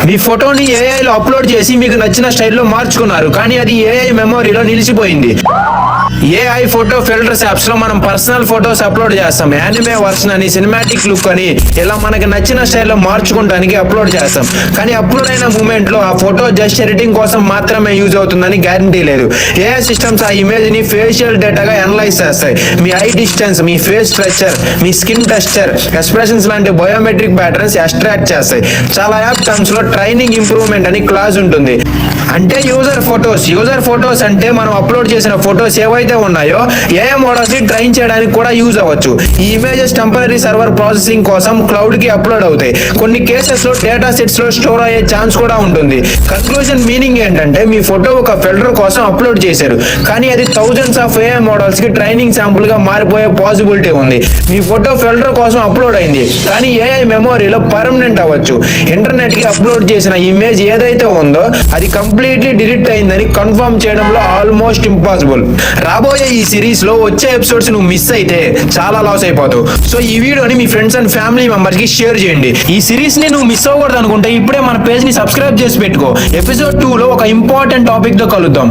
మీ ఫోటోని ఏఐలో అప్లోడ్ చేసి మీకు నచ్చిన స్టైల్లో మార్చుకున్నారు, కానీ అది ఏఐ మెమొరీలో నిలిచిపోయింది. ఏఐ ఫోటో ఫిల్టర్స్ యాప్స్ లో మనం పర్సనల్ ఫోటోస్ అప్లోడ్ చేస్తాం. యానిమే వర్షన్ అని, సినిమాటిక్ లుక్ అని, ఇలా మనకి నచ్చిన స్టైల్లో మార్చుకోవడానికి అప్లోడ్ చేస్తాం. కానీ అప్లోడ్ అయిన మూమెంట్ లో ఆ ఫోటో జస్ట్ ఎడిటింగ్ కోసం మాత్రమే యూజ్ అవుతుందని గ్యారంటీ లేదు. ఏఐ సిస్టమ్స్ ఆ ఇమేజ్ ని ఫేషియల్ డేటాగా అనలైజ్ చేస్తాయి. Me I distance, me face structure, me skin texture, expressions లాంటి బయోమెట్రిక్ ప్యాటర్న్స్ ఎక్స్ట్రాక్ట్ చేస్తాయి. చాలా యాప్ టర్మ్స్ లో ట్రైనింగ్ ఇంప్రూవ్మెంట్ అని క్లాస్ ఉంటుంది. అంటే యూజర్ ఫోటోస్ అంటే మనం అప్లోడ్ చేసిన ఫోటోస్ ఏవైతే ఉన్నాయో ఏఐ మోడల్స్ ని ట్రైన్ చేయడానికి కూడా యూజ్ అవ్వచ్చు. ఈ ఇమేజెస్ టెంపరరీ సర్వర్ ప్రాసెసింగ్ కోసం క్లౌడ్ కి అప్లోడ్ అవుతాయి. కొన్ని కేసెస్ లో డేటా సెట్స్ లో స్టోర్ అయ్యే ఛాన్స్ కూడా ఉంటుంది. కన్క్లూజన్ మీనింగ్ ఏంటంటే, మీ ఫోటో ఒక ఫిల్టర్ కోసం అప్లోడ్ చేశారు, కానీ అది థౌజండ్స్ ఆఫ్ ఏఐ మోడల్స్ కి ట్రైనింగ్ శాంపుల్ గా మారిపోయే పాసిబిలిటీ ఉంది. మీ ఫోటో ఫిల్టర్ కోసం అప్లోడ్ అయింది, కానీ ఏఐ మెమొరీలో పర్మనెంట్ అవ్వచ్చు. ఇంటర్నెట్ కి అప్లోడ్ చేసిన ఇమేజ్ ఏదైతే ఉందో అది కంప్లీట్లీ డిలీట్ అయిందని కన్ఫర్మ్ చేయడంలో ఆల్మోస్ట్ ఇంపాసిబుల్. రాబోయే ఈ సిరీస్ లో వచ్చే ఎపిసోడ్స్ నువ్వు మిస్ అయితే చాలా లాస్ అయిపోతావు. సో ఈ వీడియోని మీ ఫ్రెండ్స్ అండ్ ఫ్యామిలీ మెంబర్స్ కి షేర్ చేయండి. ఈ సిరీస్ ని నువ్వు మిస్ అవ్వకూడదు అనుకుంటే ఇప్పుడే మన పేజ్ ని సబ్స్క్రైబ్ చేసి పెట్టుకో. ఎపిసోడ్ 2 లో ఒక ఇంపార్టెంట్ టాపిక్ తో కలుద్దాం.